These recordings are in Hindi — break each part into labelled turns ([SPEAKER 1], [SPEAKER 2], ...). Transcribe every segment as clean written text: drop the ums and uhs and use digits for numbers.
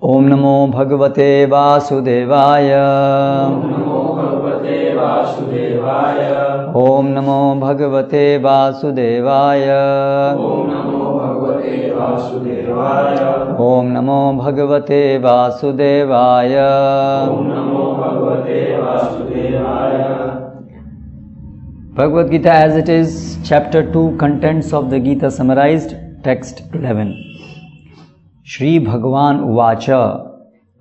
[SPEAKER 1] ओम नमो भगवते वासुदेवाय। ओम नमो भगवते वासुदेवाय। ओम नमो भगवते वासुदेवाय। Bhagavad Gita as it is, chapter 2, contents of the Gita summarized, text 11. Shri Bhagavan Uvacha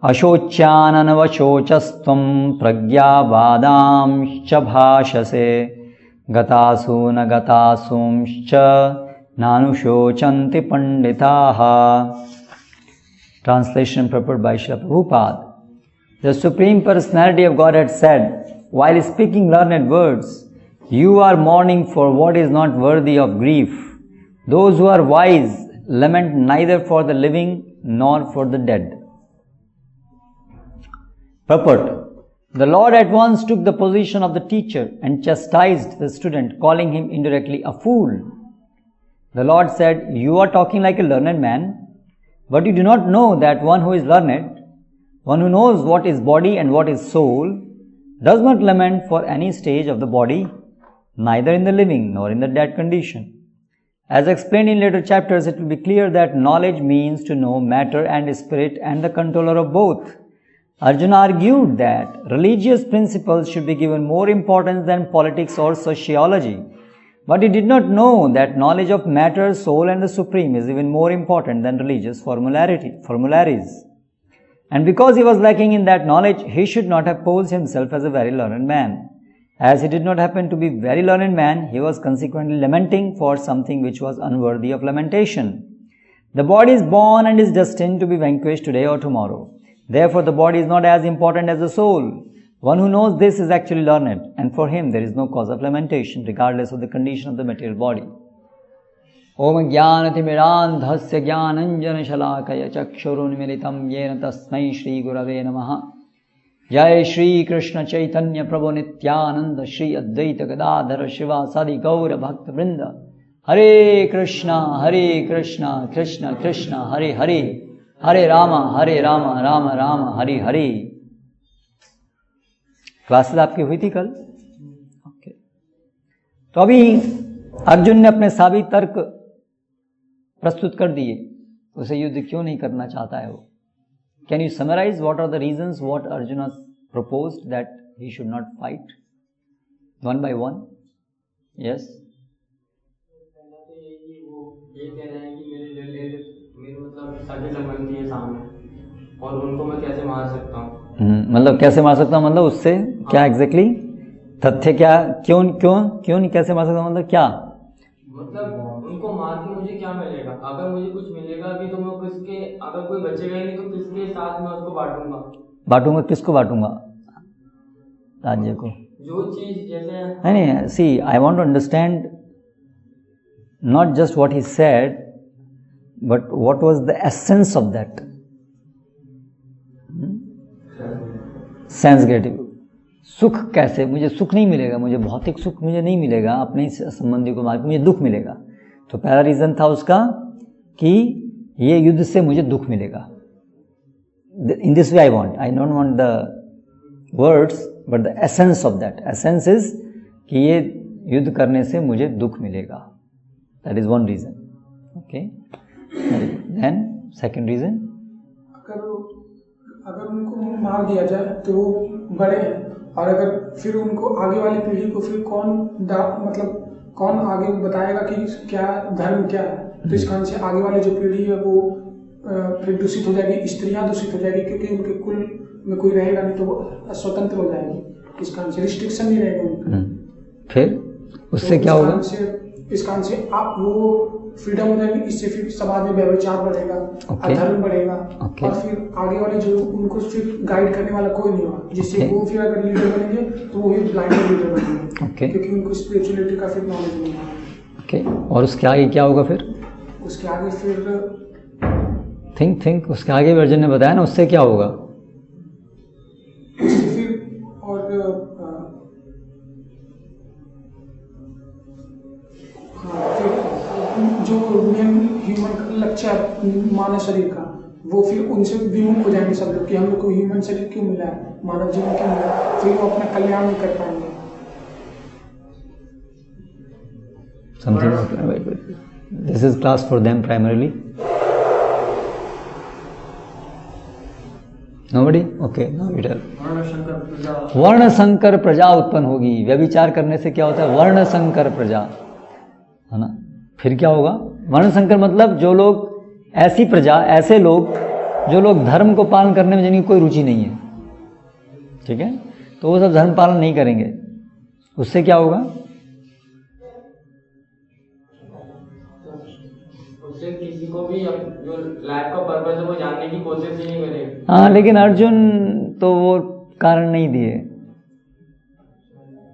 [SPEAKER 1] Ashocyananavachocastvam pragyavadamscha bhashase gatasu nagatasumscha nanushocanti panditaha. Translation purport by Srila Prabhupada. The Supreme Personality of Godhead said, while speaking learned words, you are mourning for what is not worthy of grief. Those who are wise lament neither for the living nor for the dead. Purport. The Lord at once took the position of the teacher and chastised the student, calling him indirectly a fool. The Lord said, you are talking like a learned man, but you do not know that one who is learned, one who knows what is body and what is soul, does not lament for any stage of the body, neither in the living nor in the dead condition. As explained in later chapters, it will be clear that knowledge means to know matter and spirit and the controller of both. Arjuna argued that religious principles should be given more importance than politics or sociology. But he did not know that knowledge of matter, soul and the supreme is even more important than religious formularies. And because he was lacking in that knowledge, he should not have posed himself as a very learned man. As he did not happen to be a very learned man, he was consequently lamenting for something which was unworthy of lamentation. The body is born and is destined to be vanquished today or tomorrow. Therefore, the body is not as important as the soul. One who knows this is actually learned, and for him there is no cause of lamentation, regardless of the condition of the material body. Om jnanatimirandhasya jnananjana shalakaya chakshurunmilitam yena tasmai Shri Gurave Namaha. Jai Shri Krishna Chaitanya Prabhu Nityananda Shri Advaita Gadadhara Shiva Sadi Gaura Bhakta Vrinda. Hare Krishna Krishna Krishna Hare Hare, Hare Rama Rama Rama Hare Hare. Classes आपकी हुई थी कल? ओके। तो अभी अर्जुन ने अपने साबित तर्क प्रस्तुत कर दिए, उसे युद्ध क्यों नहीं करना चाहता है वो। Can you summarize what are the reasons what Arjuna proposed that he should not fight? One by one. Yes.
[SPEAKER 2] ये कह रहे हैं कि मेरे मतलब सगे संबंधी है सामने और उनको मैं कैसे मार सकता हूँ।
[SPEAKER 1] मतलब कैसे मार सकता हूँ, मतलब उससे क्या एग्जैक्टली तथ्य क्या, क्यों नहीं कैसे मार सकता हूँ, मतलब क्या,
[SPEAKER 2] मतलब उनको मार के मुझे क्या मिलेगा? अगर मुझे कुछ मिलेगा भी तो मैं किसके, अगर कोई बचेगा ही नहीं तो किसके साथ मैं उसको बांटूंगा? किसको बांटूंगा?
[SPEAKER 1] राज्य को।
[SPEAKER 2] जो चीज जैसे
[SPEAKER 1] नहीं, see I want to understand not just what he said, but what was the essence of that. Sense ग्रेटिव सुख कैसे, मुझे सुख नहीं मिलेगा, मुझे भौतिक सुख मुझे नहीं मिलेगा, अपने संबंधी को मार के मुझे दुख मिलेगा। तो पहला रीजन था उसका कि ये युद्ध से मुझे दुख मिलेगा। In this way I don't want the words but the essence of that. Essence is कि ये युद्ध करने से मुझे दुख मिलेगा। That is one reason. Okay, then second reason,
[SPEAKER 3] अगर उनको मार दिया जाए तो वो बड़े हैं, और अगर फिर उनको आगे वाली पीढ़ी को फिर कौन आगे बताएगा कि क्या धर्म क्या है। तो इस कारण से आगे वाली जो पीढ़ी है वो फिर दूषित हो जाएगी, स्त्रियां दूषित हो जाएगी, क्योंकि उनके कुल में कोई रहेगा नहीं तो वो स्वतंत्र हो जाएगी। इस कारण से रिस्ट्रिक्शन नहीं रहेगा उनका।
[SPEAKER 1] फिर उससे क्या होगा?
[SPEAKER 3] इस कारण से आप वो फ्रीडम हो जाएगी, इससे फिर समाज में व्यभिचार बढ़ेगा, अधर्म बढ़ेगा, और फिर आगे वाले जो उनको फिर गाइड करने वाला कोई नहीं होगा, जिससे वो फिर अगर लीडर बनेंगे तो वो ही ब्लाइंड लीडर बनेंगे, क्योंकि उनको स्पिरिचुअलिटी का फिर नॉलेज नहीं है।
[SPEAKER 1] ओके, और उसके आगे क्या होगा फिर?
[SPEAKER 3] उसके आगे फिर
[SPEAKER 1] थिंक उसके आगे अर्जुन ने बताया ना, उससे क्या होगा?
[SPEAKER 3] जो मेन ह्यूमन लक्ष्य है मानव शरीर का, वो फिर उनसे विमुख हो जाएंगे सब लोग कि हम लोग को ह्यूमन शरीर क्यों मिला है, मानव जीवन क्यों मिला है, फिर वो अपना कल्याण नहीं कर पाएंगे।
[SPEAKER 1] This is class for them primarily. Nobody? Okay, now we tell. वर्ण संकर प्रजा उत्पन्न होगी। व्यभिचार करने से क्या होता है? वर्ण संकर प्रजा, है ना। फिर क्या होगा? वर्ण संकर मतलब जो लोग, ऐसी प्रजा, ऐसे लोग जो लोग धर्म को पालन करने में जिनकी कोई रुचि नहीं है, ठीक है, तो वो सब धर्म पालन नहीं करेंगे। उससे क्या होगा?
[SPEAKER 2] उससे किसी को भी जो लाइफ का पर्पस है वो जानने की कोशिश ही नहीं करेगा।
[SPEAKER 1] हाँ, लेकिन अर्जुन तो वो कारण नहीं दिए।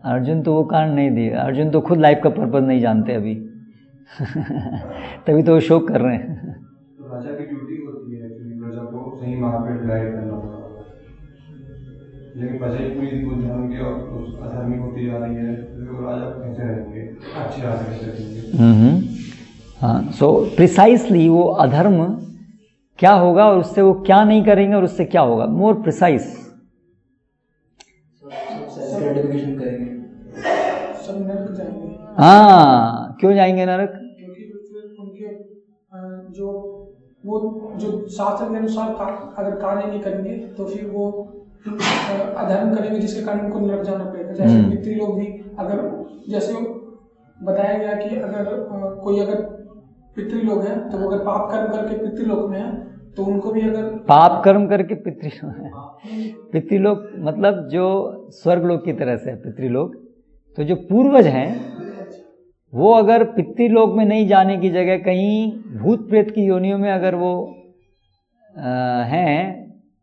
[SPEAKER 1] अर्जुन तो वो कारण नहीं दिए। अर्जुन तो खुद लाइफ का पर्पस नहीं जानते अभी तभी तो वो शोक कर रहे हैं।
[SPEAKER 4] राजा की ड्यूटी होती है एक्चुअली प्रजा को सही मार्ग पे गाइड करना होगा, लेकिन प्रजा ही पूरी वो धर्म की और अधर्मी होती जा रही है, तो राजा कैसे रहेंगे, अच्छे राजा कैसे रहेंगे?
[SPEAKER 1] हाँ, सो प्रिसाइसली वो अधर्म क्या होगा और उससे वो क्या नहीं करेंगे और उससे क्या होगा, मोर प्रिसाइज।
[SPEAKER 5] ग्रेटिफिकेशन करेंगे,
[SPEAKER 3] सब नरक जाएंगे।
[SPEAKER 1] हाँ, क्यों जाएंगे नरक?
[SPEAKER 3] क्योंकि फिर उनके जो शास्त्र के अनुसार अगर कार्य नहीं करेंगे तो फिर वो अधर्म करेंगे, जिसके कारण उनको नरक जाना पड़ेगा। जैसे पितृ लोग भी, अगर जैसे बताया गया कि अगर कोई अगर पितृ लोग हैं तो वो अगर पाप कर्म करके पितृलोक में है तो उनको भी, अगर
[SPEAKER 1] पाप कर्म करके पितृलोक है, पितृलोक मतलब जो स्वर्गलोक की तरह से है पितृलोक, तो जो पूर्वज हैं वो अगर पितृलोक में नहीं जाने की जगह कहीं भूत प्रेत की योनियों में अगर वो हैं,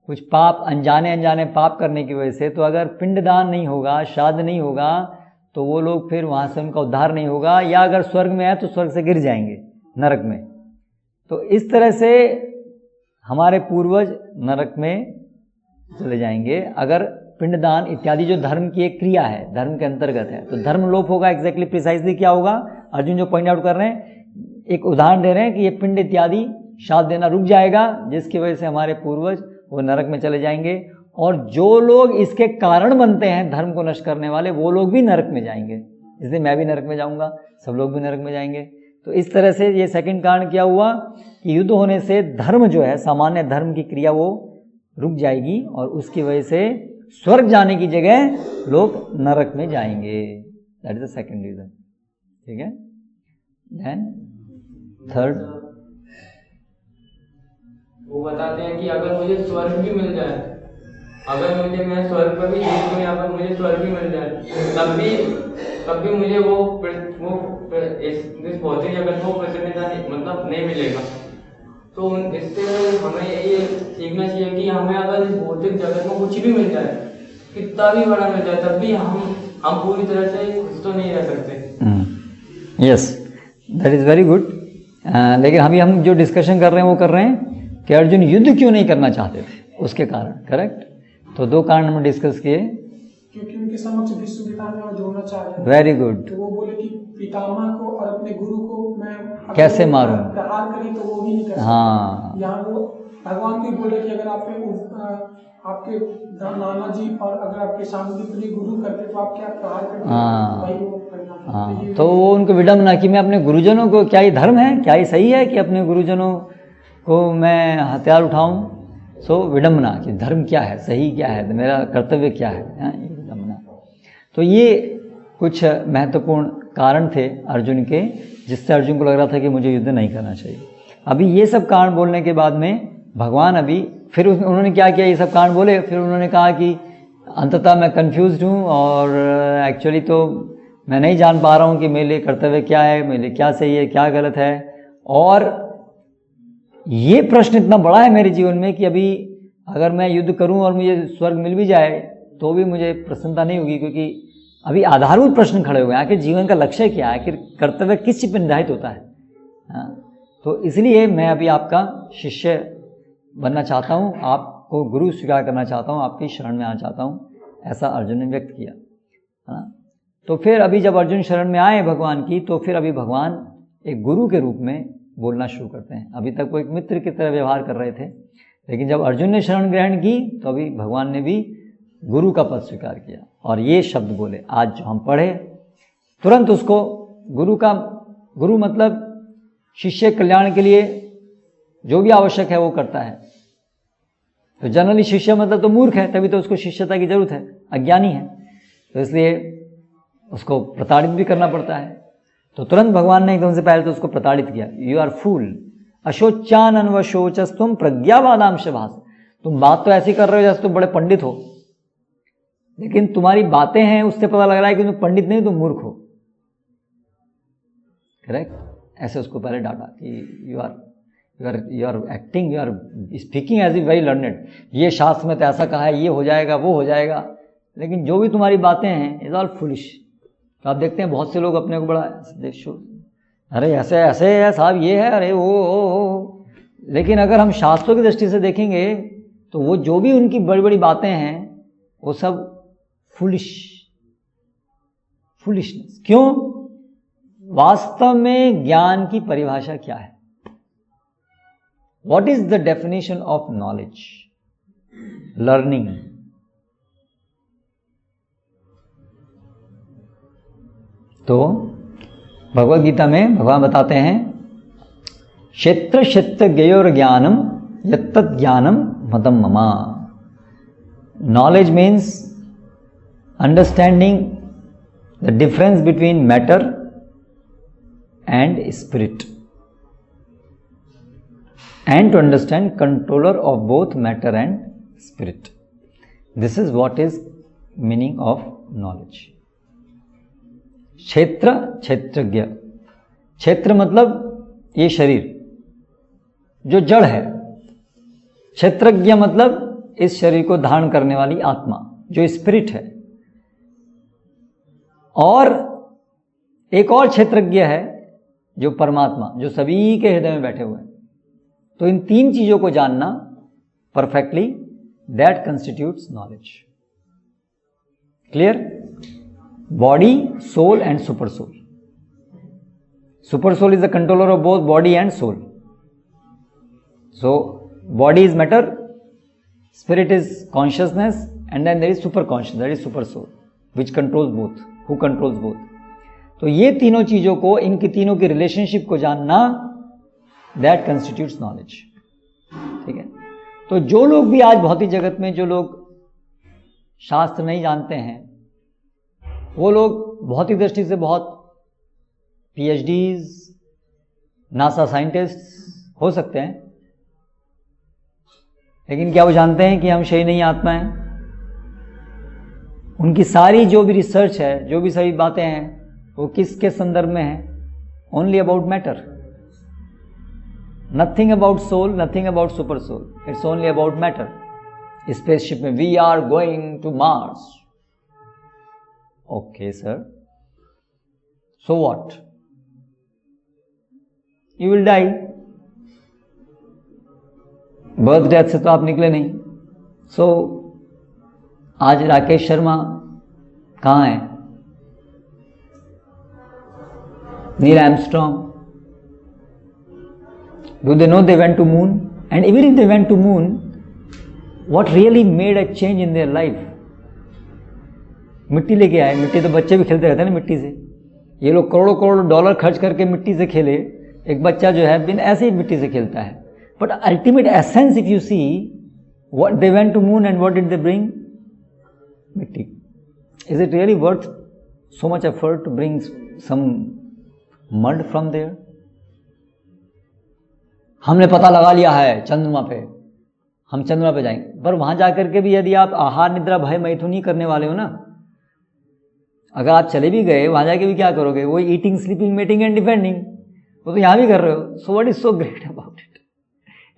[SPEAKER 1] कुछ पाप अनजाने पाप करने की वजह से, तो अगर पिंडदान नहीं होगा, श्राद्ध नहीं होगा, तो वो लोग फिर वहाँ से उनका उद्धार नहीं होगा, या अगर स्वर्ग में है तो स्वर्ग से गिर जाएंगे नरक में। तो इस तरह से हमारे पूर्वज नरक में चले जाएंगे अगर पिंडदान इत्यादि जो धर्म की एक क्रिया है, धर्म के अंतर्गत है, तो धर्म लोप होगा। एग्जैक्टली प्रिसाइजली क्या होगा? अर्जुन जो पॉइंट आउट कर रहे हैं, एक उदाहरण दे रहे हैं कि ये पिंड इत्यादि श्राद्ध देना रुक जाएगा, जिसकी वजह से हमारे पूर्वज वो नरक में चले जाएंगे, और जो लोग इसके कारण बनते हैं धर्म को नष्ट करने वाले, वो लोग भी नरक में जाएंगे। इसलिए मैं भी नरक में जाऊंगा, सब लोग भी नरक में जाएंगे। तो इस तरह से ये सेकंड कारण क्या हुआ कि युद्ध होने से धर्म जो है, सामान्य धर्म की क्रिया वो रुक जाएगी, और उसकी वजह से स्वर्ग जाने की जगह लोग नरक में जाएंगे। That is the second reason, ठीक है। देन थर्ड,
[SPEAKER 2] वो बताते हैं कि अगर मुझे स्वर्ग भी मिल जाए, अगर मैं स्वर्ग पर भी जीत गया, अगर मुझे स्वर्ग भी मिल जाए, तब भी मुझे वो इस भौतिक जगत को प्रसन्नता मतलब नहीं मिलेगा। तो इससे हमें ये सीखना चाहिए कि हमें अगर इस भौतिक जगत में कुछ भी मिल जाए, कितना भी बड़ा मिल जाए, तब भी हम पूरी तरह से खुश तो नहीं रह सकते।
[SPEAKER 1] Yes, that is very good. लेकिन अभी हम जो डिस्कशन कर रहे हैं वो कर रहे हैं कि अर्जुन युद्ध क्यों नहीं करना चाहते थे, उसके कारण। करेक्ट। तो दो कारण हमने डिस्कस किए।
[SPEAKER 3] क्योंकि उनके समक्ष विश्व पितामह में जोड़ना चाह रहे हैं।
[SPEAKER 1] Very good.
[SPEAKER 3] तो वो बोले कि पितामह को और अपने गुरु को मैं
[SPEAKER 1] कैसे मारूं?
[SPEAKER 3] प्रहार करें तो वो भी नहीं कर सकते।
[SPEAKER 1] हाँ,
[SPEAKER 3] यहाँ वो भगवान को बोले कि अगर आपके नाना जी और अगर आपके सामने प्रिय गुरु करते तो आप क्या प्रहार करते?
[SPEAKER 1] हाँ,
[SPEAKER 3] भाई वो करना।
[SPEAKER 1] हाँ, तो वो उनको विडम्बना कि मैं अपने गुरुजनों को, क्या ये धर्म है, क्या ये सही है कि अपने गुरुजनों को मैं हथियार उठाऊं? सो विडम्बना कि धर्म क्या है, सही क्या है, मेरा कर्तव्य क्या है, ये विडम्बना। तो ये कुछ महत्वपूर्ण कारण थे अर्जुन के, जिससे अर्जुन को लग रहा था कि मुझे युद्ध नहीं करना चाहिए। अभी ये सब कारण बोलने के बाद में भगवान अभी फिर उन्होंने क्या किया, ये सब कारण बोले, फिर उन्होंने कहा कि अंततः मैं कंफ्यूज्ड हूँ और एक्चुअली तो मैं नहीं जान पा रहा हूँ कि मेरे लिए कर्तव्य क्या है, मेरे लिए क्या सही है, क्या गलत है। और ये प्रश्न इतना बड़ा है मेरे जीवन में कि अभी अगर मैं युद्ध करूं और मुझे स्वर्ग मिल भी जाए तो भी मुझे प्रसन्नता नहीं होगी, क्योंकि अभी आधारभूत प्रश्न खड़े हुए हैं। आखिर जीवन का लक्ष्य क्या है, आखिर कर्तव्य किस चीज पर निर्धारित होता है। हाँ, तो इसलिए मैं अभी आपका शिष्य बनना चाहता हूँ, आपको गुरु स्वीकार करना चाहता हूँ, आपकी शरण में आना चाहता हूँ, ऐसा अर्जुन ने व्यक्त किया, है ना। तो फिर अभी जब अर्जुन शरण में आए भगवान की, तो फिर अभी भगवान एक गुरु के रूप में बोलना शुरू करते हैं। अभी तक वो एक मित्र की तरह व्यवहार कर रहे थे, लेकिन जब अर्जुन ने शरण ग्रहण की तो अभी भगवान ने भी गुरु का पद स्वीकार किया और ये शब्द बोले। आज जो हम पढ़े तुरंत उसको गुरु मतलब शिष्य कल्याण के लिए जो भी आवश्यक है वो करता है। तो जनरली शिष्य मतलब तो मूर्ख है, तभी तो उसको शिष्यता की जरूरत है, अज्ञानी है, तो इसलिए उसको प्रताड़ित भी करना पड़ता है। तो तुरंत भगवान ने एकदम से पहले तो उसको प्रताड़ित किया। यू आर फूल अशोचान अनवशोचस तुम प्रज्ञावादांश भास। तुम बात तो ऐसी कर रहे हो जैसे तुम बड़े पंडित हो, लेकिन तुम्हारी बातें हैं उससे पता लग रहा है कि तुम पंडित नहीं, तुम मूर्ख हो। करेक्ट? ऐसे उसको पहले डांटा कि you are acting, you are speaking as a very learned. ये शास्त्र में तो ऐसा कहा है, ये हो जाएगा, वो हो जाएगा, लेकिन जो भी तुम्हारी बातें हैं इज ऑल फुलिश। तो आप देखते हैं बहुत से लोग अपने को बड़ा अरे ऐसे ऐसे है साहब, ये है, अरे वो। लेकिन अगर हम शास्त्रों की दृष्टि से देखेंगे तो वो जो भी उनकी बड़ी बड़ी बातें हैं वो सब फुलिशनेस। क्यों? वास्तव में ज्ञान की परिभाषा क्या है? What is the definition of knowledge? Learning. तो भगवद गीता में भगवान बताते हैं क्षेत्र क्षेत्र ज्ञयोर ज्ञानम यत्तत् ज्ञानम मदम mama. Knowledge means understanding the difference between matter and spirit, and to understand controller of both matter and spirit. This is what is meaning of knowledge. क्षेत्र क्षेत्रज्ञ। क्षेत्र मतलब ये शरीर जो जड़ है, क्षेत्रज्ञ मतलब इस शरीर को धारण करने वाली आत्मा जो स्पिरिट है। और एक और क्षेत्रज्ञ है जो परमात्मा, जो सभी के हृदय में बैठे हुए हैं। तो इन तीन चीजों को जानना perfectly, that constitutes knowledge. Clear? Body, soul and super soul. Super soul is the controller of both body and soul. So body is matter, spirit is consciousness, and then there is super conscious, that is super soul, which controls both, who controls both. तो ये तीनों चीजों को, इनकी तीनों की रिलेशनशिप को जानना, दैट कंस्टिट्यूट्स नॉलेज। ठीक है? तो जो लोग भी आज भौतिक जगत में, जो लोग शास्त्र नहीं जानते हैं, वो लोग भौतिक दृष्टि से बहुत PhDs, नासा साइंटिस्ट हो सकते हैं, लेकिन क्या वो जानते हैं कि हम शरीर नहीं आत्मा हैं? उनकी सारी जो भी रिसर्च है, जो भी सारी बातें हैं, वो किसके संदर्भ में है? Only about matter. Nothing about soul, nothing about super soul. It's only about matter. Spaceship में we are going to Mars. Okay, sir. So what? You will die. Birth death से तो आप निकले नहीं। So आज राकेश शर्मा कहाँ है? Neil Armstrong, do they know they went to moon? And even if they went to moon, what really made a change in their life? मिट्टी लेके आए। मिट्टी तो बच्चे भी खेलते रहते हैं ना मिट्टी से। ये लोग करोड़ों करोड़ों डॉलर खर्च करके मिट्टी से खेले, एक बच्चा जो है बिन ऐसे ही मिट्टी से खेलता है। But ultimate essence if you see, what they went to moon and what did they bring? मिट्टी। Is it really worth so much effort to bring some mud from there? हमने पता लगा लिया है चंद्रमा पे, हम चंद्रमा पे जाएंगे। पर वहां जाकर के भी यदि आप आहार निद्रा भय मैथुन करने वाले हो ना, अगर आप चले भी गए वहां जाके भी क्या करोगे? वो eating, sleeping, mating and defending, वो तो यहां भी कर रहे हो। So what is so great about it?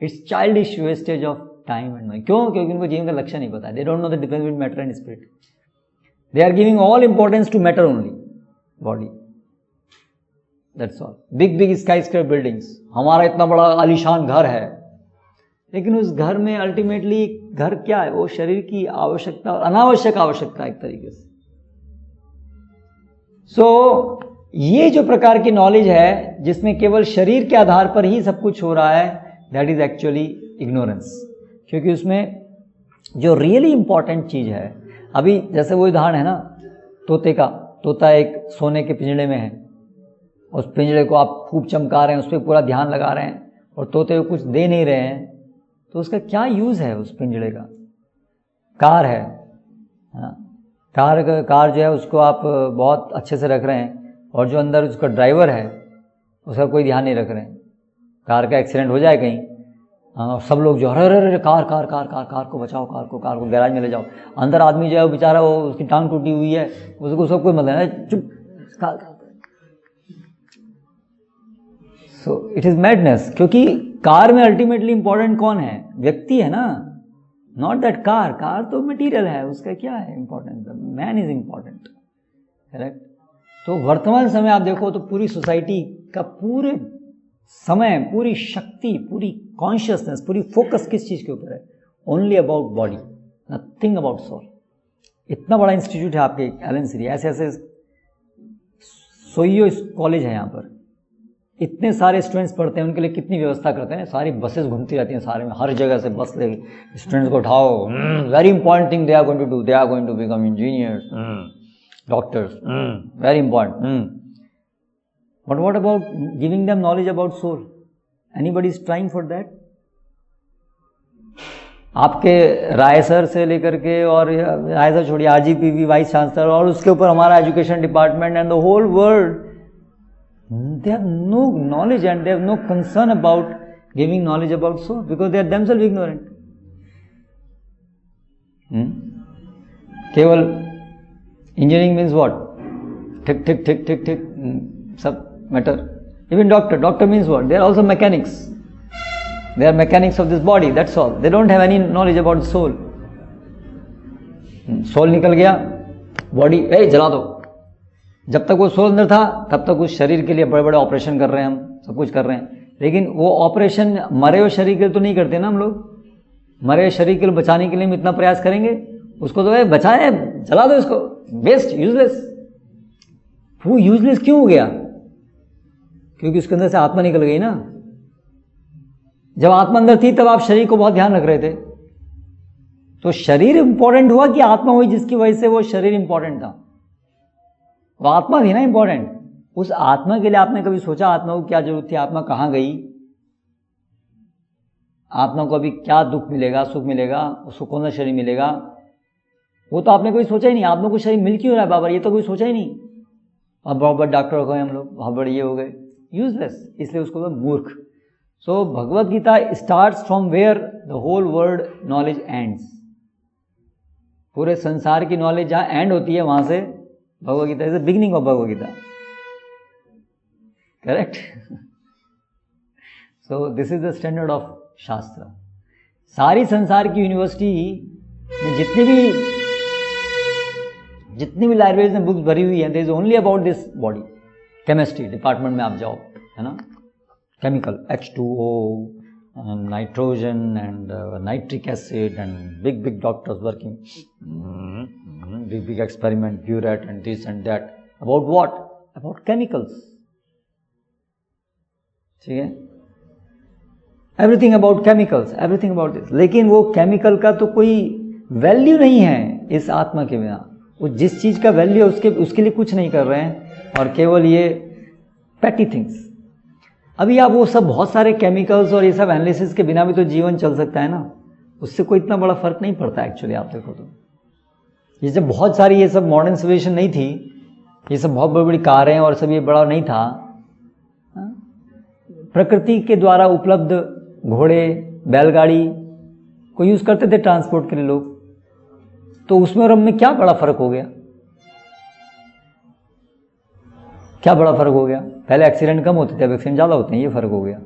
[SPEAKER 1] It's childish wastage of time and money. क्यों? क्योंकि उनको जीवन का लक्ष्य नहीं पता। They don't know the difference between matter and spirit. They are giving all importance to matter only, body. That's all. Big big skyscraper buildings, हमारा इतना बड़ा आलीशान घर है, लेकिन उस घर में अल्टीमेटली घर क्या है? वो शरीर की आवश्यकता और अनावश्यक आवश्यकता एक तरीके से। सो ये जो प्रकार की नॉलेज है जिसमें केवल शरीर के आधार पर ही सब कुछ हो रहा है, दैट इज एक्चुअली इग्नोरेंस। क्योंकि उसमें जो रियली इंपॉर्टेंट चीज है, अभी जैसे वो उदाहरण है ना तोते का, तोता एक सोने के पिंजड़े में है, उस पिंजड़े को आप खूब चमका रहे हैं, उस पर पूरा ध्यान लगा रहे हैं और तोते को कुछ दे नहीं रहे हैं, तो उसका क्या यूज है उस पिंजड़े का? कार है ना, कार जो है उसको आप बहुत अच्छे से रख रहे हैं और जो अंदर उसका ड्राइवर है उसका कोई ध्यान नहीं रख रहे हैं। कार का एक्सीडेंट हो जाए कहीं, सब लोग जो अरे अरे car car car car car को बचाओ, कार को गैराज में ले जाओ। अंदर आदमी जो है वो बेचारा, वो उसकी टांग टूटी हुई है, उसको सब कोई मतलब है, चुप car. So it is madness, क्योंकि कार में अल्टीमेटली इंपॉर्टेंट कौन है? व्यक्ति है ना, नॉट दैट कार। कार तो मटेरियल है, उसका क्या है importance? Man is important, correct. तो वर्तमान समय आप देखो तो पूरी सोसाइटी का पूरे समय, पूरी शक्ति, पूरी कॉन्शियसनेस, पूरी फोकस किस चीज के ऊपर है? Only about body, nothing about soul. इतना बड़ा इंस्टीट्यूट है आपके एलन सीरी, ऐसे ऐसे सोइयो कॉलेज है यहाँ पर, इतने सारे स्टूडेंट्स पढ़ते हैं, उनके लिए कितनी व्यवस्था करते हैं, सारी बसेस घूमती रहती हैं सारे में, हर जगह से बस ले स्टूडेंट्स को उठाओ। Very important thing they are going to do, they are going to become engineers, doctors, very important. But what about giving them knowledge about soul? Anybody is trying for that? आपके राय सर से लेकर के, और राय सर छोड़िए, आरजीपीवी वाइस चांसलर, और उसके ऊपर हमारा education department and the whole world, they have no knowledge and they have no concern about giving knowledge about soul because they are themselves ignorant. केवल इंजीनियरिंग मीन्स व्हाट? ठीक ठीक ठीक ठीक ठीक सब matter. Even doctor means what? They are also mechanics, they are mechanics of this body, that's all. They don't have any knowledge about soul. Soul निकल गया, बॉडी जला दो। जब तक वो सोल अंदर था तब तक उस शरीर के लिए बड़े बड़े ऑपरेशन कर रहे हैं, हम सब कुछ कर रहे हैं, लेकिन वो ऑपरेशन मरे हुए शरीर के लिए तो नहीं करते ना हम लोग। मरे हुए शरीर के लिए बचाने के लिए हम इतना प्रयास करेंगे, उसको तो बचाए, जला दो इसको, वेस्ट, यूजलेस। वो यूजलेस क्यों हो गया? क्योंकि उसके अंदर से आत्मा निकल गई ना। जब आत्मा अंदर थी तब आप शरीर को बहुत ध्यान रख रहे थे, तो शरीर इंपॉर्टेंट हुआ कि आत्मा हुई जिसकी वजह से वो शरीर इंपॉर्टेंट था? वो आत्मा थी ना इंपॉर्टेंट। उस आत्मा के लिए आपने कभी सोचा आत्मा को क्या जरूरत थी? आत्मा कहाँ गई? आत्मा को अभी क्या दुख मिलेगा, सुख मिलेगा, उसको कौन सा शरीर मिलेगा? वो तो आपने कभी सोचा ही नहीं। आत्मा को शरीर मिल क्यों रहा है बाबा, ये तो कोई सोचा ही नहीं। अब बहुत बड़े डॉक्टर हो गए हम लोग, बहुत बड़े ये हो गए, यूजलेस, इसलिए उसको मूर्ख। So Bhagavad Gita starts from where the whole world knowledge ends. पूरे संसार की नॉलेज जहां एंड होती है वहां से Bhagavad Gita is the beginning of Bhagavad Gita, correct. So this is the standard of shastra. सारी संसार की यूनिवर्सिटी में जितनी भी लाइब्रेरीज में बुक्स भरी हुई है, there is only about this body. Chemistry department में आप जाओ, है ना, chemical H2O, nitrogen and nitric acid and big doctors working, big experiment, burette and this and that. About what? About chemicals. ठीक है, everything about chemicals, everything about this. लेकिन वो केमिकल का तो कोई वैल्यू नहीं है इस आत्मा के बिना। वो जिस चीज का वैल्यू है उसके लिए कुछ नहीं कर रहे हैं, और केवल ये पैटी थिंग्स। अभी आप वो सब बहुत सारे केमिकल्स और ये सब एनालिसिस के बिना भी तो जीवन चल सकता है ना, उससे कोई इतना बड़ा फर्क नहीं पड़ता एक्चुअली। आप देखो तो ये जब बहुत सारी ये सब मॉडर्न सिविलाइजेशन नहीं थी, ये सब बहुत बड़ी बड़ी कारें और सब ये बड़ा नहीं था, प्रकृति के द्वारा उपलब्ध घोड़े, बैलगाड़ी को यूज करते थे ट्रांसपोर्ट के लिए लोग। तो उसमें और में क्या बड़ा फर्क हो गया? क्या बड़ा फर्क हो गया? पहले एक्सीडेंट कम होते थे, अब एक्सीडेंट ज्यादा होते हैं, ये फर्क हो गया।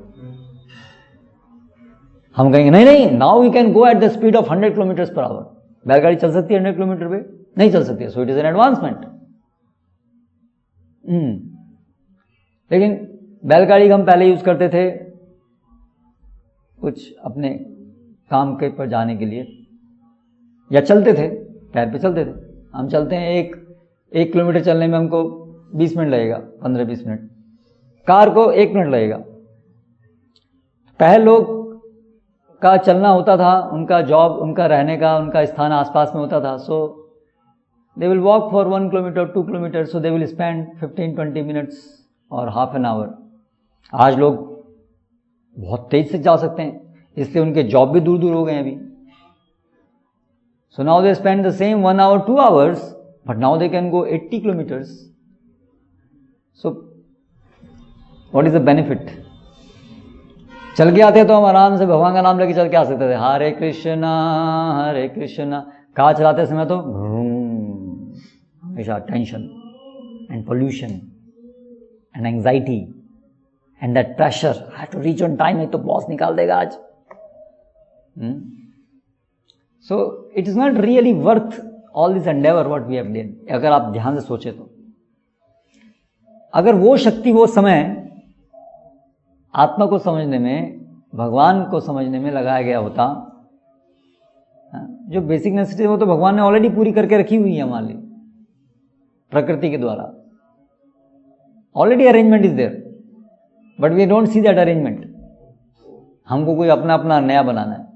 [SPEAKER 1] हम कहेंगे नहीं, now we can go at the speed of 100 kilometre per hour. बैलगाड़ी चल सकती है 100 किलोमीटर पे? नहीं चल सकती है। सो इट इज एन एडवांसमेंट। लेकिन बैलगाड़ी हम पहले यूज करते थे कुछ अपने काम के पर जाने के लिए, या चलते थे, पैर पे चलते थे। हम चलते हैं, एक किलोमीटर चलने में हमको 20 मिनट लगेगा, 15-20 मिनट। कार को 1 मिनट लगेगा। पहले लोग का चलना होता था, उनका जॉब, उनका रहने का, उनका स्थान आसपास में होता था, so they will walk for 1 kilometre 2 kilometre, so they will spend 15-20 minutes और हाफ एन आवर। आज लोग बहुत तेज से जा सकते हैं, इसलिए उनके जॉब भी दूर दूर हो गए अभी। So now they spend the same 1 hour 2 hours, but now they can go 80 kilometres. So what is the benefit? चल के आते तो हम आराम से भगवान का नाम लेके चल के आ सकते थे, हरे कृष्णा हरे कृष्णा। कार चलाते समय तो हमेशा tension and pollution and anxiety and that pressure, I have to reach on time, नहीं तो बॉस निकाल देगा आज। So it is not really worth all this endeavour what we have done. अगर आप ध्यान से सोचे तो अगर वो शक्ति, वो समय आत्मा को समझने में, भगवान को समझने में लगाया गया होता, जो बेसिक नेसेसिटी वो तो भगवान ने ऑलरेडी पूरी करके रखी हुई है हमारे लिए प्रकृति के द्वारा। Already arrangement is there, but we don't see that arrangement. हमको कोई अपना अपना नया बनाना है,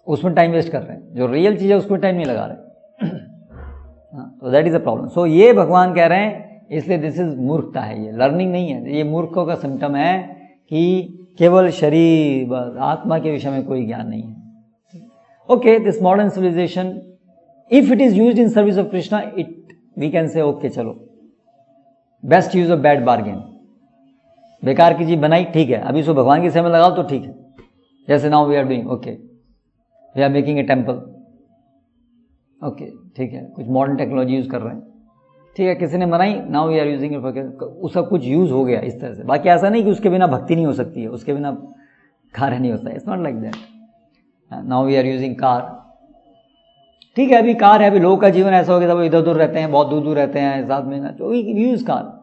[SPEAKER 1] उसमें टाइम वेस्ट कर रहे हैं। जो रियल चीज है उसमें टाइम नहीं लगा रहे। तो दैट इज अ प्रॉब्लम। सो ये भगवान कह रहे हैं, इसलिए दिस इज मूर्खता है, ये लर्निंग नहीं है। ये मूर्खों का सिम्टम है कि केवल शरीर, बस आत्मा के विषय में कोई ज्ञान नहीं है। Okay, this modern civilisation, if it is used in service of Krishna, it we can say okay, चलो best use of bad bargain. बेकार की चीज बनाई, ठीक है, अभी इसको भगवान की सेवा में लगाओ तो ठीक है। जैसे now we are doing, okay, we are making a temple, okay, ठीक है, कुछ मॉडर्न टेक्नोलॉजी यूज कर रहे हैं, ठीक है, किसी ने बनाई, now we are using it, उसका कुछ यूज हो गया इस तरह से। बाकी ऐसा नहीं कि उसके बिना भक्ति नहीं हो सकती है, उसके बिना कार्य नहीं होता है, it's not like that. Now we are using car, ठीक है, अभी कार है, अभी लोगों का जीवन ऐसा हो गया, वो इधर उधर रहते हैं, बहुत दूर दूर रहते हैं, साथ में ना, तो we use car.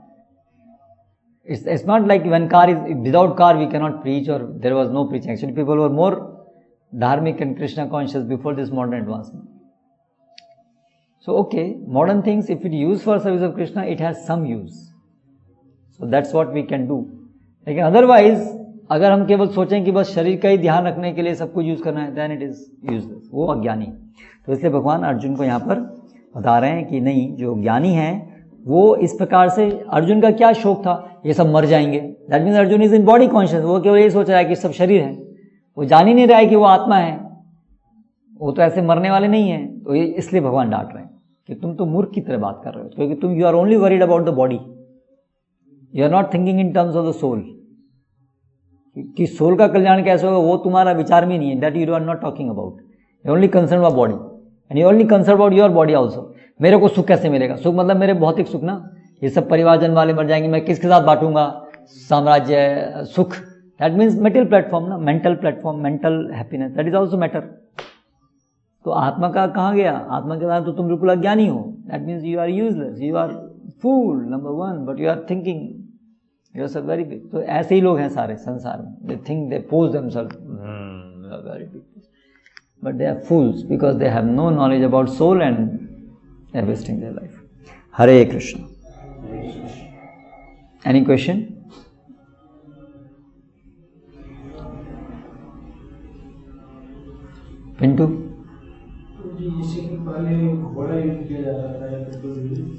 [SPEAKER 1] It's not like when car is, without car we cannot preach, or there was no preaching. Actually people were more dharmic and Krishna conscious before this modern advancement. So okay, modern things, if it used for service of Krishna, it has some use. So that's what we can do. लेकिन otherwise अगर हम केवल सोचें कि बस शरीर का ही ध्यान रखने के लिए सब कुछ यूज करना है, then it is useless, वो अज्ञानी। तो इसलिए भगवान अर्जुन को यहाँ पर बता रहे हैं कि नहीं, जो ज्ञानी है वो इस प्रकार से, अर्जुन का क्या शौक था, ये सब मर जाएंगे, that means Arjun is in body conscious. वो केवल ये सोच रहा है कि सब शरीर है, वो जान ही नहीं रहा है कि वो आत्मा है, वो तो ऐसे मरने वाले नहीं है। तो ये इसलिए भगवान डांट रहे हैं कि तुम तो मूर्ख की तरह बात कर रहे हो, क्योंकि तुम you are only worried about the body, you are not thinking in terms of the soul, कि सोल का कल्याण कैसे होगा वो तुम्हारा विचार में नहीं है, that you are not talking about, you only concern about body and you only concern about your body also. मेरे को सुख कैसे मिलेगा? सुख मतलब मेरे भौतिक सुख ना, ये सब परिवारजन वाले मर जाएंगे, मैं किसके साथ बांटूंगा साम्राज्य सुख? दैट मीन्स मेटल प्लेटफॉर्म ना, mental platform, mental happiness, that is also matter. तो आत्मा का कहाँ गया? आत्मा के साथ तो तुम बिल्कुल अज्ञानी हो, that means you are useless, you are fool number 1, but you are thinking you are सब वेरी बिग। तो ऐसे ही लोग हैं सारे संसार में, they think they pose themselves very big, but they are fools because they have no knowledge about soul and they are wasting their life. Hare Krishna. Any question? Pintu?
[SPEAKER 3] जैसे कि पहले घोड़ा यूज किया जाता था या पेट्रोल,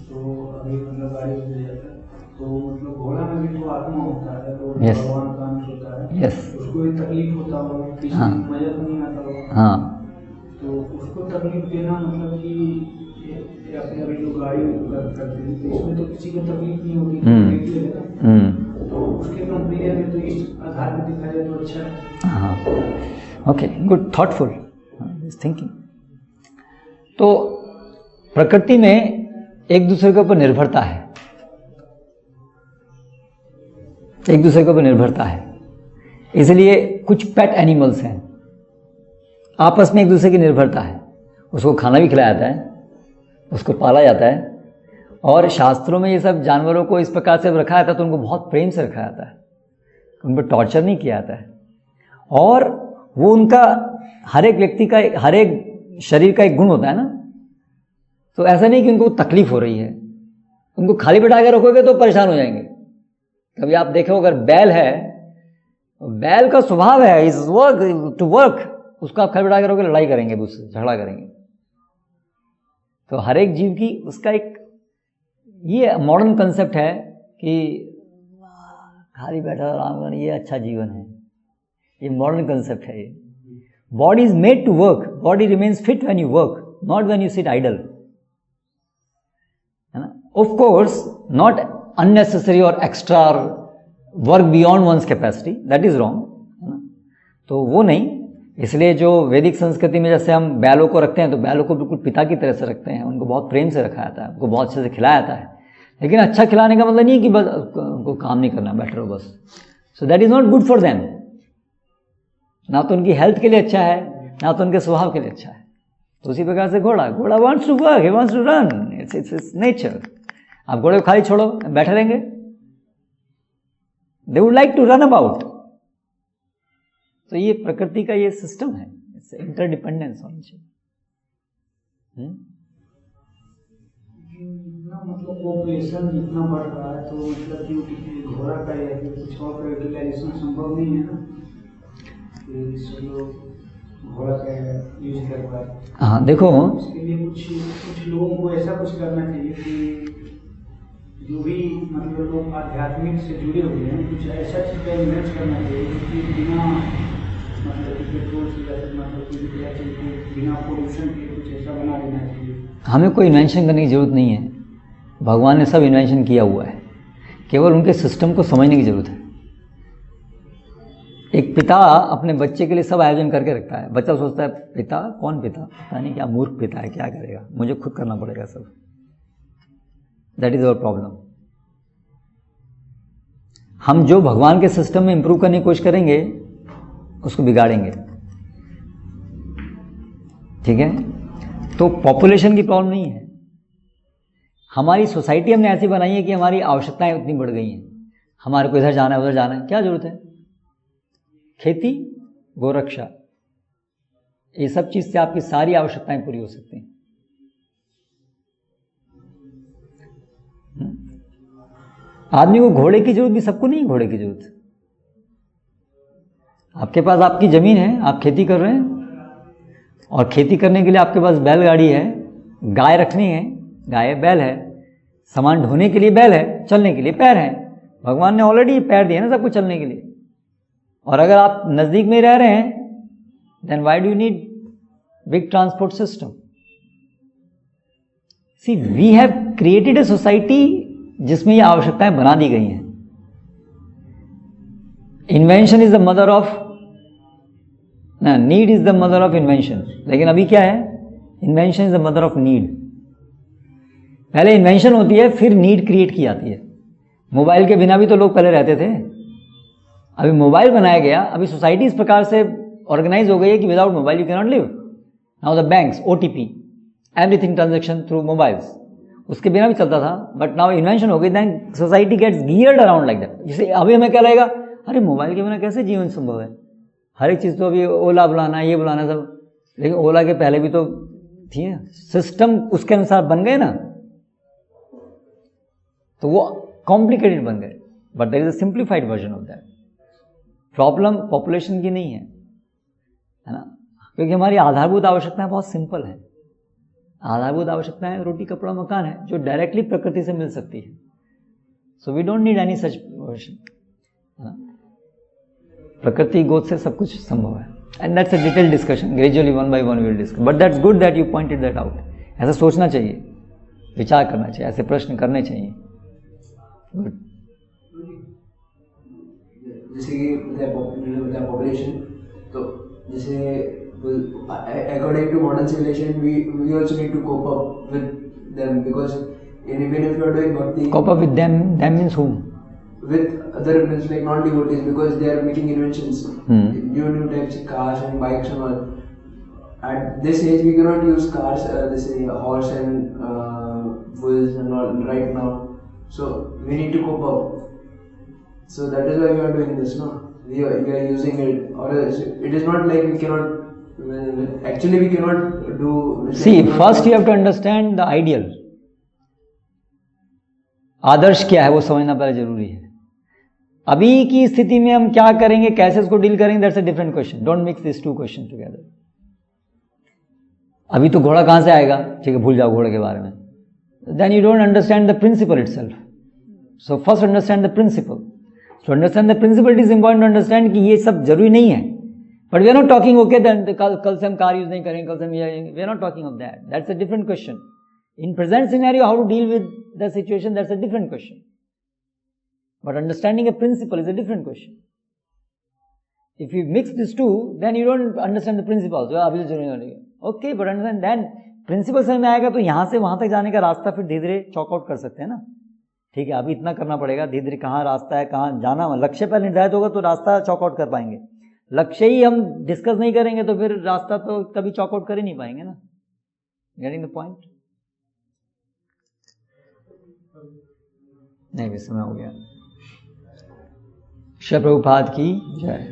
[SPEAKER 3] तो अभी मतलब गाड़ी यूज किया जाता है, तो मतलब घोड़ा में भी तो आत्मा होता है, तो
[SPEAKER 1] Yes.
[SPEAKER 3] भगवान का अंश होता है,
[SPEAKER 1] Yes.
[SPEAKER 3] उसको भी तकलीफ होता होगा, किसी
[SPEAKER 1] हाँ.
[SPEAKER 3] मजा तो नहीं आता होगा,
[SPEAKER 1] हाँ,
[SPEAKER 3] तो उसको तकलीफ देना मतलब कि या फिर अभी जो गाड़ी करते हैं तो इसमें तो किसी को तकलीफ नहीं होगी, तकलीफ देगा, तो उसके कंपेरिजन में तो इस आधार में दिखाया जाए तो अच्छा है।
[SPEAKER 1] हाँ, ओके, गुड, थॉटफुल थिंकिंग। तो प्रकृति में एक दूसरे के ऊपर निर्भरता है, एक दूसरे के ऊपर निर्भरता है, इसलिए कुछ पेट एनिमल्स हैं, आपस में एक दूसरे की निर्भरता है, उसको खाना भी खिलाया जाता है, उसको पाला जाता है, और शास्त्रों में ये सब जानवरों को इस प्रकार से रखा जाता है, तो उनको बहुत प्रेम से रखा जाता है, उन पर टॉर्चर नहीं किया जाता है, और वो उनका हर एक व्यक्ति का, हर एक शरीर का एक गुण होता है ना, तो ऐसा नहीं कि उनको तकलीफ हो रही है, उनको खाली बैठा के रखोगे तो परेशान हो जाएंगे। कभी आप देखो, अगर बैल है, बैल का स्वभाव है इज वर्क टू वर्क, उसको आप खाली बैठा के रखोगे लड़ाई करेंगे, उससे झगड़ा करेंगे। तो हर एक जीव की उसका एक ये मॉडर्न कंसेप्ट है कि खाली बैठा आराम करना ये अच्छा जीवन है, ये मॉडर्न कंसेप्ट है। ये body is made to work, body remains fit when you work, not when you sit idle, है ना। ऑफ कोर्स नॉट अननेसेसरी और extra work beyond one's capacity, that is wrong, है ना। तो वो नहीं, इसलिए जो वैदिक संस्कृति में जैसे हम बैलों को रखते हैं तो बैलों को बिल्कुल पिता की तरह से रखते हैं, उनको बहुत प्रेम से रखा जाता है, उनको बहुत अच्छे से खिलाया जाता है। लेकिन अच्छा खिलाने का मतलब नहीं है कि बस उनको काम नहीं करना, बैठे रहो बस। So that is not good for them. ना तो उनकी हेल्थ के लिए अच्छा है, ना तो उनके स्वभाव के लिए अच्छा है। तो उसी प्रकार से घोड़ा wants to work, he wants to run, it's nature. आप घोड़े को खाली छोड़ो, बैठे रहेंगे, they would like to run about. तो ये प्रकृति का ये सिस्टम है, इट्स इंटरडिपेंडेंस होनी चाहिए।
[SPEAKER 6] मतलब पॉपुलेशन जितना बढ़ रहा है तो मतलब कि घोड़ा का या फिर कुछ और का यूटिलाइजेशन संभव नहीं है ना, कि लोग घोड़ा का यूज कर पाए।
[SPEAKER 1] हाँ देखो,
[SPEAKER 6] इसके लिए कुछ लोगों को ऐसा कुछ करना चाहिए कि जो भी मतलब लोग आध्यात्मिक से जुड़े हुए हैं, कुछ ऐसा चीज़ का इन्वेस्ट करना चाहिए कि बिना मतलब पेट्रोल से या फिर मतलब बिना पोल्यूशन के कुछ ऐसा बना देना चाहिए।
[SPEAKER 1] हमें कोई इन्वेंशन करने की जरूरत नहीं है, भगवान ने सब इन्वेंशन किया हुआ है, केवल उनके सिस्टम को समझने की जरूरत है। एक पिता अपने बच्चे के लिए सब आयोजन करके रखता है, बच्चा सोचता है पिता कौन पिता, पता नहीं क्या मूर्ख पिता है, क्या करेगा, मुझे खुद करना पड़ेगा सब। That is our problem. हम जो भगवान के सिस्टम में इंप्रूव करने की कोशिश करेंगे उसको बिगाड़ेंगे, ठीक है। तो पॉपुलेशन की प्रॉब्लम नहीं है, हमारी सोसाइटी हमने ऐसी बनाई है कि हमारी आवश्यकताएं उतनी बढ़ गई हैं, हमारे को इधर जाना है उधर जाना है, क्या जरूरत है। खेती, गोरक्षा, ये सब चीज से आपकी सारी आवश्यकताएं पूरी हो सकती हैं। आदमी को घोड़े की जरूरत भी सबको नहीं है, घोड़े की जरूरत। आपके पास आपकी जमीन है, आप खेती कर रहे हैं, और खेती करने के लिए आपके पास बैलगाड़ी है, गाय रखनी है, गाय बैल है, सामान ढोने के लिए बैल है, चलने के लिए पैर है। भगवान ने ऑलरेडी पैर दिए ना सबको चलने के लिए। और अगर आप नजदीक में रह रहे हैं, then why do you need big transport system. See we have created a society जिसमें ये आवश्यकताएं बना दी गई हैं। Invention is the mother of need is the mother of invention. लेकिन अभी क्या है, invention is the mother of need. पहले इन्वेंशन होती है, फिर नीड क्रिएट की जाती है। मोबाइल के बिना भी तो लोग पहले रहते थे, अभी मोबाइल बनाया गया, अभी सोसाइटी इस प्रकार से ऑर्गेनाइज हो गई है कि without mobile you can not live. Now the banks, OTP, everything transaction through mobiles, उसके बिना भी चलता था, बट नाउ इन्वेंशन हो गई, then society gets geared around like that. जैसे अभी हमें क्या लगेगा, अरे मोबाइल के बिना कैसे जीवन संभव है, हर एक चीज़ तो अभी ओला बुलाना, ये बुलाना सब, लेकिन ओला के पहले भी तो थी ना, सिस्टम उसके अनुसार बन गए ना, तो वो कॉम्प्लिकेटेड बन गए। But there is a simplified version of that. Problem population की नहीं है ना, क्योंकि हमारी आधारभूत आवश्यकताएं बहुत सिंपल है। आधारभूत आवश्यकताएं रोटी कपड़ा मकान है, जो डायरेक्टली प्रकृति से मिल सकती है। So we don't need any such version, है ना। प्रकृति गोद से सब कुछ संभव है, and that's a detailed discussion, gradually one by one we will discuss, but that's good that you pointed that out. ऐसा सोचना चाहिए, विचार करना चाहिए, ऐसे प्रश्न करने चाहिए। गुड।
[SPEAKER 5] जैसे कि पॉपुलेशन, तो जैसे according to modern civilization we also need to cope up with them, because even if you are doing bhakti,
[SPEAKER 1] cope up with them means whom?
[SPEAKER 5] With other means like non-devotees, because they are making inventions, new types of cars and bikes and all. At this age we cannot use cars, this is horse and bulls and all right now, so we need to cope up. So that is why we are doing this, no? We are using it, or it is not like we cannot. Actually, we cannot do.
[SPEAKER 1] See, first you have to understand the ideal. आदर्श क्या है वो समझना पहले जरूरी है। अभी की स्थिति में हम क्या करेंगे, कैसे उसको डील करेंगे, that's a different question. Don't mix this two question together. अभी तो घोड़ा कहां से आएगा, ठीक है, भूल जाओ घोड़े के बारे में। Then you don't understand the principle itself. So first understand the principle. To understand the principle it is important to understand कि ये सब जरूरी नहीं है। But we are not talking okay कल से हम कार यूज नहीं करेंगे, कल से we are not talking of that. That's a different question. In present scenario how to deal with the situation, that's a different question. But understanding a principle is a different question. If you mix these two, then you don't understand the principles. अभी तो जरूरी नहीं है। Okay, but understand then principle समझ में आएगा तो यहाँ से वहां तक जाने का रास्ता फिर धीरे धीरे चॉक आउट कर सकते हैं ना। ठीक है, अभी इतना करना पड़ेगा, धीरे धीरे कहाँ रास्ता है, कहाँ जाना, लक्ष्य पर निर्धारित होगा तो रास्ता चॉक आउट कर पाएंगे। लक्ष्य ही हम डिस्कस नहीं करेंगे तो फिर रास्ता तो कभी चॉक आउट कर ही नहीं पाएंगे ना। Getting the point? नहीं, भी समय हो गया। श्री प्रभुपाद की जय।